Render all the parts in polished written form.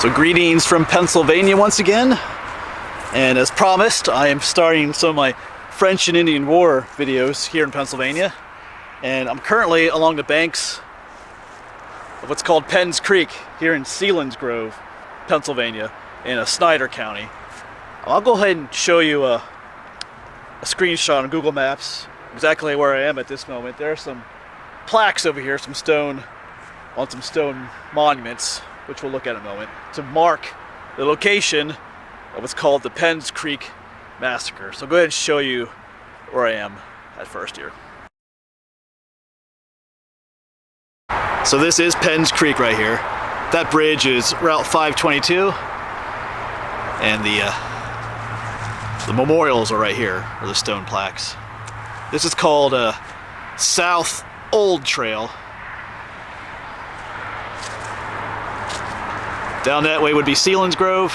So greetings from Pennsylvania once again, and as promised I am starting some of my French and Indian War videos here in Pennsylvania, and I'm currently along the banks of what's called Penn's Creek here in Selinsgrove, Pennsylvania in Snyder County. I'll go ahead and show you a screenshot on Google Maps exactly where I am at this moment. There are some plaques over here, some stone monuments, which we'll look at in a moment, to mark the location of what's called the Penn's Creek Massacre. So I'll go ahead and show you where I am at first here. So this is Penn's Creek right here. That bridge is Route 522, and the memorials are right here, or the stone plaques. This is called South Old Trail. Down that way would be Selinsgrove,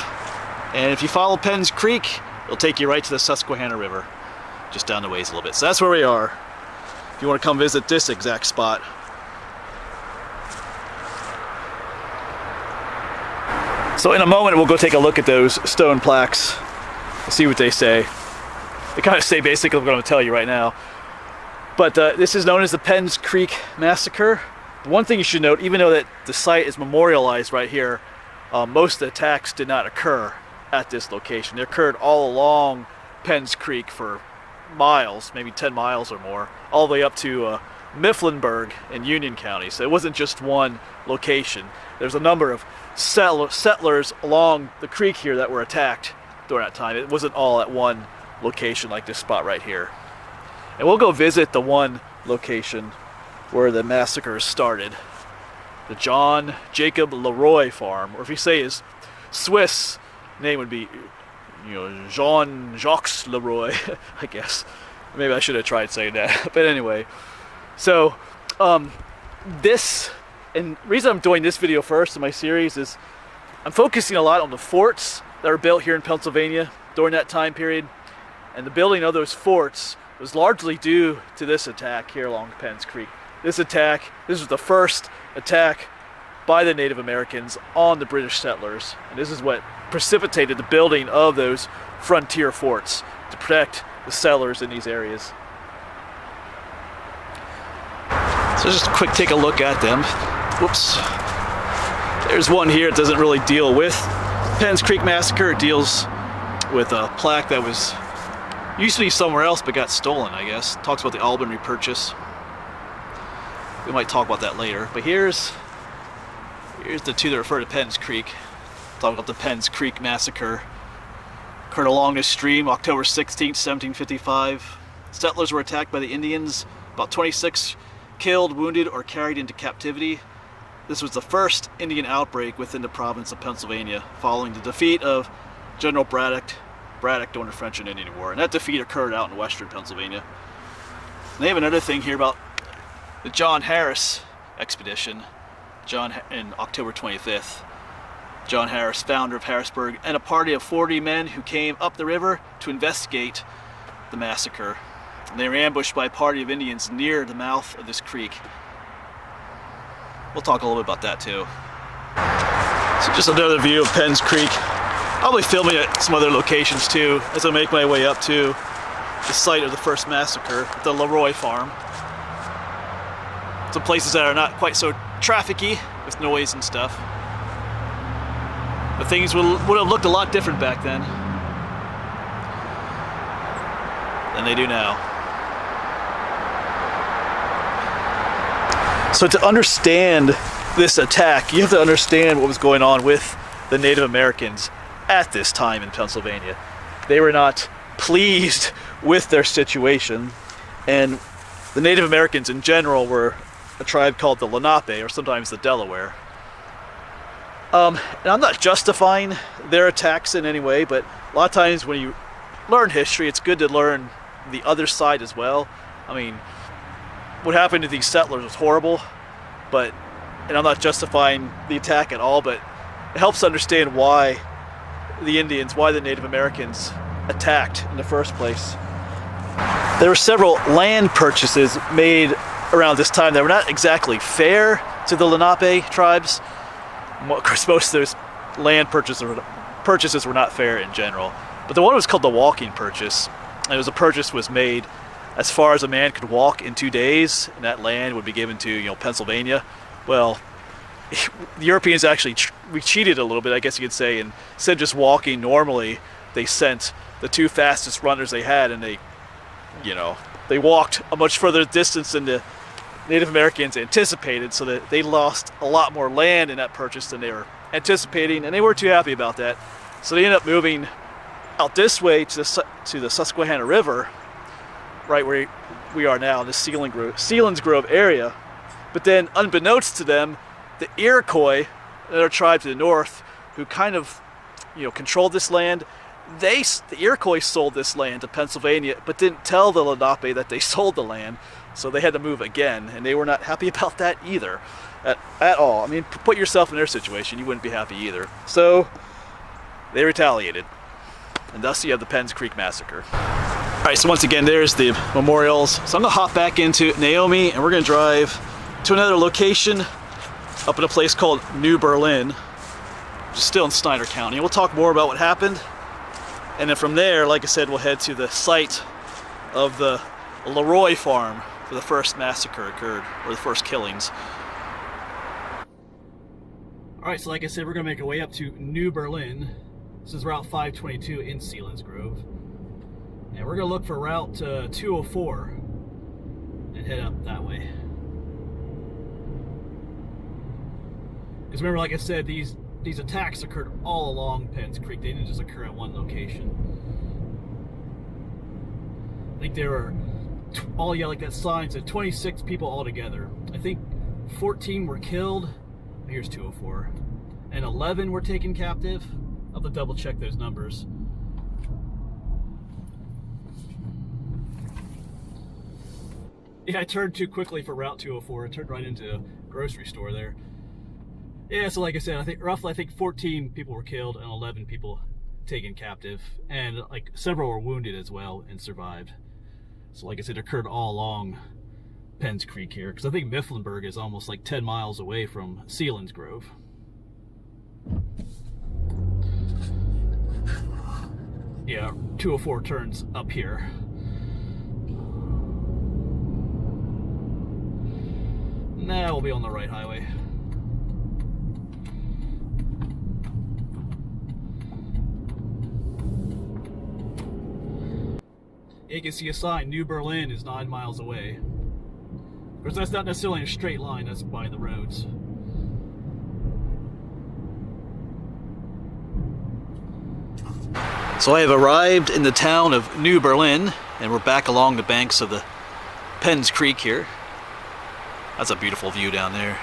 and if you follow Penn's Creek, it'll take you right to the Susquehanna River, just down the ways a little bit. So that's where we are, if you want to come visit this exact spot. So in a moment we'll go take a look at those stone plaques, see what they say. They kind of say basically what I'm going to tell you right now. But this is known as the Penn's Creek Massacre. The one thing you should note, even though that the site is memorialized right here, most of the attacks did not occur at this location. They occurred all along Penn's Creek for miles, maybe 10 miles or more, all the way up to Mifflinburg in Union County. So it wasn't just one location. There's a number of settlers along the creek here that were attacked during that time. It wasn't all at one location like this spot right here. And we'll go visit the one location where the massacre started. The John Jacob Leroy farm, or if you say his Swiss name would be, Jean-Jacques Leroy, I guess. Maybe I should have tried saying that. But anyway, so and the reason I'm doing this video first in my series is I'm focusing a lot on the forts that were built here in Pennsylvania during that time period, and the building of those forts was largely due to this attack here along Penn's Creek. This was the first attack by the Native Americans on the British settlers, and this is what precipitated the building of those frontier forts to protect the settlers in these areas. So just a quick take a look at them. Whoops. There's one here that doesn't really deal with Penn's Creek Massacre. It deals with a plaque that used to be somewhere else but got stolen, I guess. It talks about the Alban repurchase. We might talk about that later. But here's the two that refer to Penn's Creek. Talk about the Penn's Creek Massacre. Occurred along this stream, October 16th, 1755. Settlers were attacked by the Indians. About 26 killed, wounded, or carried into captivity. This was the first Indian outbreak within the province of Pennsylvania, following the defeat of General Braddock during the French and Indian War. And that defeat occurred out in western Pennsylvania. And they have another thing here about the John Harris expedition, in October 25th. John Harris, founder of Harrisburg, and a party of 40 men who came up the river to investigate the massacre. And they were ambushed by a party of Indians near the mouth of this creek. We'll talk a little bit about that too. So just another view of Penn's Creek. I'll be filming at some other locations too as I make my way up to the site of the first massacre, the Leroy farm. Some places that are not quite so trafficky with noise and stuff. But things would have looked a lot different back then than they do now. So to understand this attack, you have to understand what was going on with the Native Americans at this time in Pennsylvania. They were not pleased with their situation, and the Native Americans in general were a tribe called the Lenape, or sometimes the Delaware. And I'm not justifying their attacks in any way, but a lot of times when you learn history, it's good to learn the other side as well. I mean, what happened to these settlers was horrible, and I'm not justifying the attack at all, but it helps understand why the Native Americans attacked in the first place. There were several land purchases made around this time that were not exactly fair to the Lenape tribes. Of course, most of those land purchases were not fair in general. But the one was called the walking purchase. And it was a purchase was made as far as a man could walk in 2 days, and that land would be given to, Pennsylvania. Well, the Europeans actually we cheated a little bit, I guess you could say, and instead of just walking normally, they sent the 2 fastest runners they had, and they walked a much further distance than the Native Americans anticipated, so that they lost a lot more land in that purchase than they were anticipating, and they weren't too happy about that. So they ended up moving out this way to the Susquehanna River, right where we are now in the Selinsgrove area. But then, unbeknownst to them, the Iroquois, another tribe to the north, who kind of, controlled this land, the Iroquois sold this land to Pennsylvania, but didn't tell the Lenape that they sold the land, so they had to move again, and they were not happy about that either, at all. I mean, put yourself in their situation, you wouldn't be happy either. So they retaliated, and thus you have the Penn's Creek Massacre. All right, so once again, there's the memorials. So I'm gonna hop back into Naomi, and we're gonna drive to another location up in a place called New Berlin, which is still in Snyder County. And we'll talk more about what happened. And then from there, like I said, we'll head to the site of the Leroy farm where the first massacre occurred, or the first killings. All right, so like I said, we're gonna make our way up to New Berlin. This is Route 522 in Selinsgrove. And we're gonna look for Route 204 and head up that way. Because remember, like I said, these attacks occurred all along Penn's Creek. They didn't just occur at one location. I think there were like that sign said 26 people altogether. I think 14 were killed. Here's 204. And 11 were taken captive. I'll have to double check those numbers. Yeah, I turned too quickly for Route 204. I turned right into a grocery store there. Yeah, so like I said, I think 14 people were killed and 11 people taken captive, and like several were wounded as well and survived. So like I said, it occurred all along Penn's Creek here, because I think Mifflinburg is almost like 10 miles away from Selinsgrove. Yeah, 204 turns up here. Nah, we'll be on the right highway. You can see a sign, New Berlin is 9 miles away. Of course, that's not necessarily a straight line, that's by the roads. So I have arrived in the town of New Berlin, and we're back along the banks of the Penn's Creek here. That's a beautiful view down there.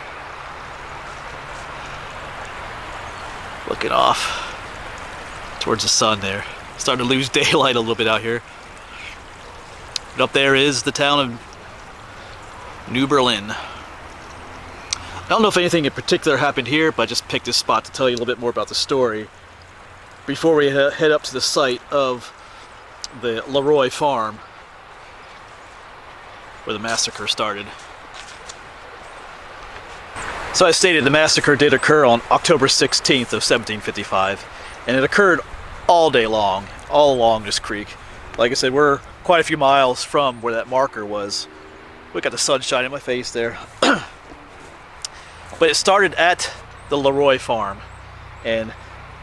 Looking off towards the sun there. Starting to lose daylight a little bit out here. But up there is the town of New Berlin. I don't know if anything in particular happened here, but I just picked this spot to tell you a little bit more about the story before we head up to the site of the Leroy farm where the massacre started. So as stated, the massacre did occur on October 16th of 1755, and it occurred all day long, all along this creek. Like I said, we're quite a few miles from where that marker was. We got the sun shining in my face there. But it started at the Leroy farm, and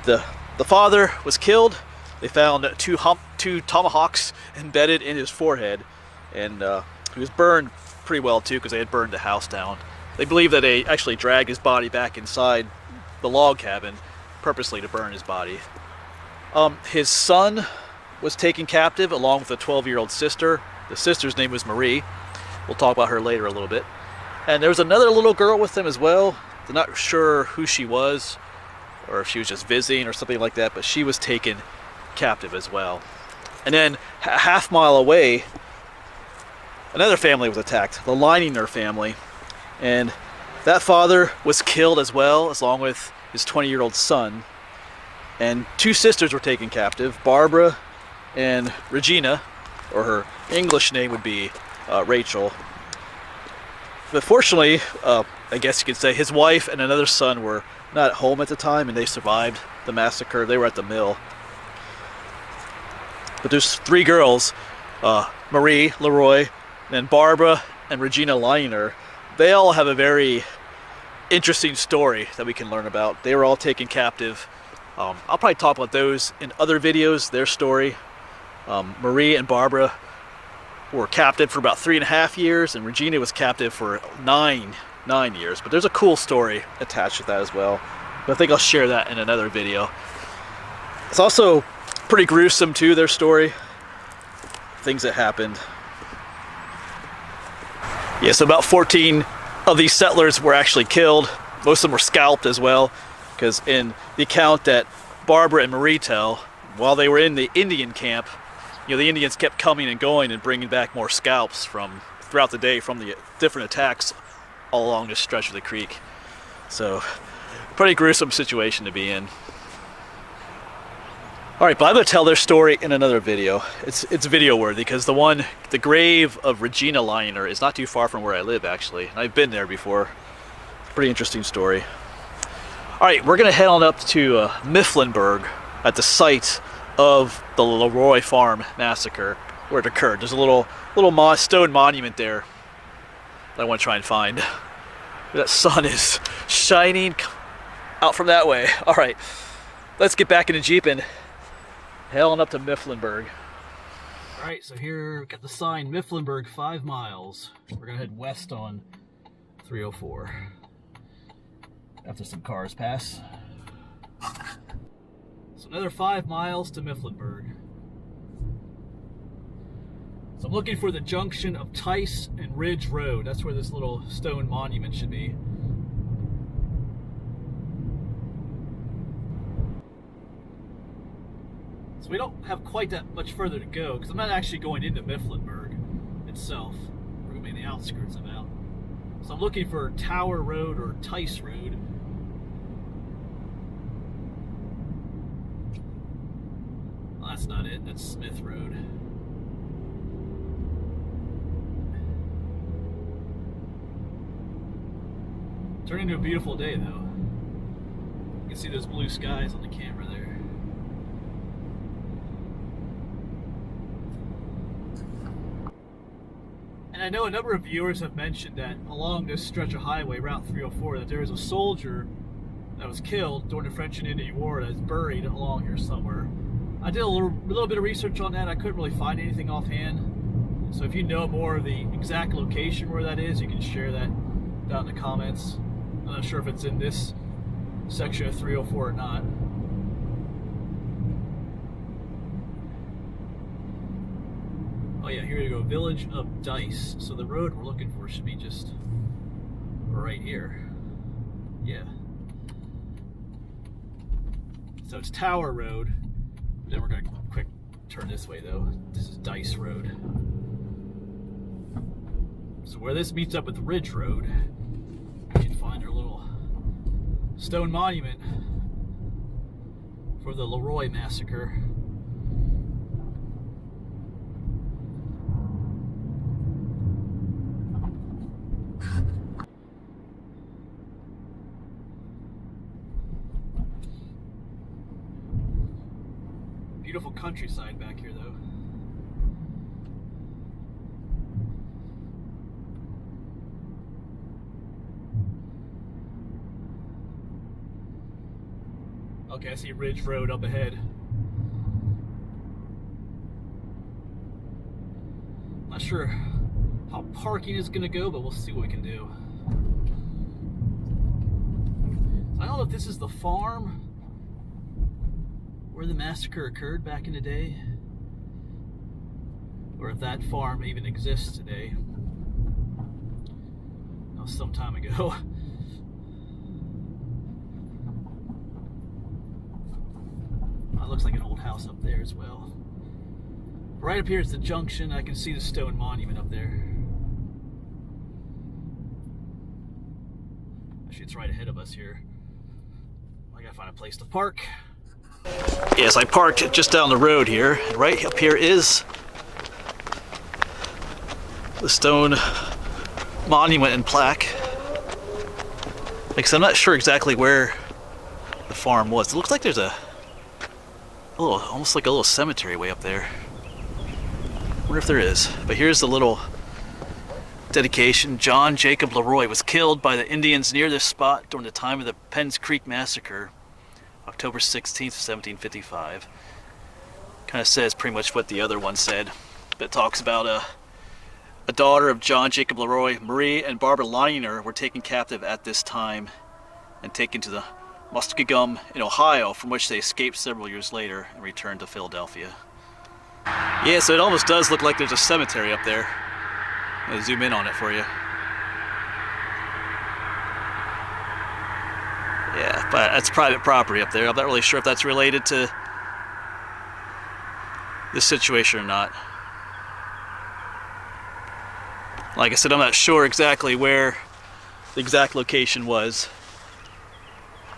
the father was killed. They found two tomahawks embedded in his forehead, and he was burned pretty well too, because they had burned the house down. They believe that they actually dragged his body back inside the log cabin purposely to burn his body. His son was taken captive along with a 12-year-old sister. The sister's name was Marie. We'll talk about her later a little bit. And there was another little girl with them as well. They're not sure who she was, or if she was just visiting or something like that, but she was taken captive as well. And then a half mile away, another family was attacked, the Leininger family. And that father was killed as well, along with his 20-year-old son. And two sisters were taken captive, Barbara and Regina, or her English name would be Rachel. But fortunately, I guess you could say, his wife and another son were not at home at the time, and they survived the massacre. They were at the mill. But there's 3 girls, Marie, Leroy, and Barbara and Regina Liner. They all have a very interesting story that we can learn about. They were all taken captive. I'll probably talk about those in other videos, their story. Marie and Barbara were captive for about 3.5 years, and Regina was captive for 9 years. But there's a cool story attached to that as well. But I think I'll share that in another video. It's also pretty gruesome too, their story. Things that happened. Yeah, so about 14 of these settlers were actually killed. Most of them were scalped as well, because in the account that Barbara and Marie tell, while they were in the Indian camp, you know, the Indians kept coming and going and bringing back more scalps from throughout the day from the different attacks all along this stretch of the creek. So, pretty gruesome situation to be in. Alright, but I'm going to tell their story in another video. It's video worthy, because the grave of Regina Liner is not too far from where I live, actually. And I've been there before. Pretty interesting story. Alright, we're going to head on up to Mifflinburg at the site of the Leroy Farm massacre where it occurred. There's a little stone monument there that I want to try and find. That sun is shining out from that way. Alright, let's get back in the Jeep and head on up to Mifflinburg. Alright, so here we got the sign, Mifflinburg 5 miles. We're going to head west on 304 after some cars pass. So another 5 miles to Mifflinburg. So I'm looking for the junction of Tice and Ridge Road. That's where this little stone monument should be. So we don't have quite that much further to go, because I'm not actually going into Mifflinburg itself. We're going to be in the outskirts of it. So I'm looking for Tower Road or Tice Road. Well, that's not it. That's Smith Road. Turning into a beautiful day, though. You can see those blue skies on the camera there. And I know a number of viewers have mentioned that along this stretch of highway, Route 304, that there is a soldier that was killed during the French and Indian War that is buried along here somewhere. I did a little bit of research on that. I couldn't really find anything offhand. So if you know more of the exact location where that is, you can share that down in the comments. I'm not sure if it's in this section of 304 or not. Oh yeah, here you go, Village of Dice. So the road we're looking for should be just right here. Yeah. So it's Tower Road. Then we're gonna quick turn this way though. This is Dice Road. So where this meets up with Ridge Road, you can find our little stone monument for the Leroy Massacre. Beautiful countryside back here, though. Okay, I see Ridge Road up ahead. Not sure how parking is going to go, but we'll see what we can do. I don't know if this is the farm where the massacre occurred back in the day, or if that farm even exists today. That was some time ago. Oh, it looks like an old house up there as well. Right up here is the junction. I can see the stone monument up there. Actually, it's right ahead of us here. I gotta find a place to park. Yes, I parked just down the road here. Right up here is the stone monument and plaque. Like I said, I'm not sure exactly where the farm was. It looks like there's a little, almost like a little cemetery way up there. I wonder if there is. But here's the little dedication. John Jacob Leroy was killed by the Indians near this spot during the time of the Penn Creek Massacre, October 16th, 1755. Kind of says pretty much what the other one said. But it talks about a daughter of John Jacob Leroy, Marie and Barbara Liner, were taken captive at this time and taken to the Muskogum in Ohio, from which they escaped several years later and returned to Philadelphia. Yeah, so it almost does look like there's a cemetery up there. I'll zoom in on it for you. Yeah, but that's private property up there. I'm not really sure if that's related to this situation or not. Like I said, I'm not sure exactly where the exact location was.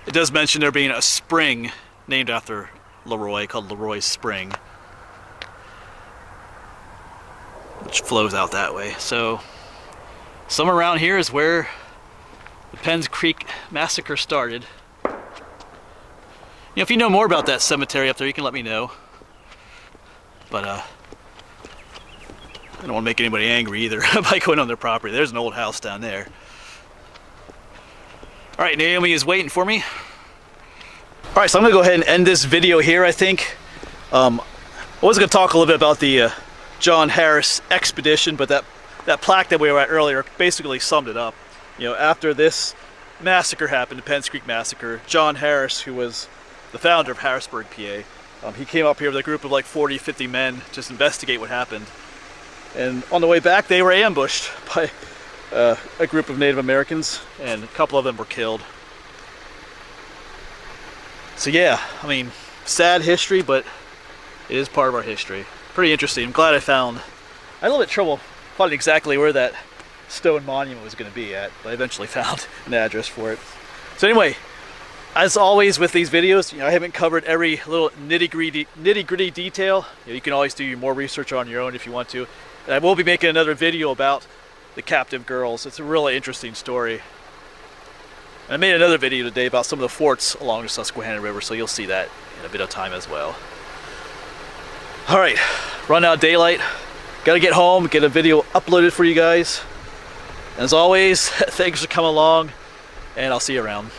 It does mention there being a spring named after Leroy called Leroy's Spring, which flows out that way. So somewhere around here is where the Penn Creek Massacre started. You know, if you know more about that cemetery up there, you can let me know. But I don't want to make anybody angry either by going on their property. There's an old house down there. All right, Naomi is waiting for me. All right, so I'm gonna go ahead and end this video here, I think. I was gonna talk a little bit about the John Harris expedition, but that plaque that we were at earlier basically summed it up. You know, after this massacre happened, the Penn Creek Massacre, John Harris, who was the founder of Harrisburg, PA, he came up here with a group of like 40, 50 men just to investigate what happened. And on the way back, they were ambushed by a group of Native Americans, and a couple of them were killed. So yeah, I mean, sad history, but it is part of our history. Pretty interesting. I'm glad I had a little bit of trouble finding exactly where that stone monument was going to be at, but I eventually found an address for it. So anyway, as always with these videos, you know, I haven't covered every little nitty-gritty detail. You know, you can always do more research on your own if you want to. And I will be making another video about the captive girls. It's a really interesting story. And I made another video today about some of the forts along the Susquehanna River, so you'll see that in a bit of time as well. All right, run out of daylight. Gotta get home, get a video uploaded for you guys. As always, thanks for coming along, and I'll see you around.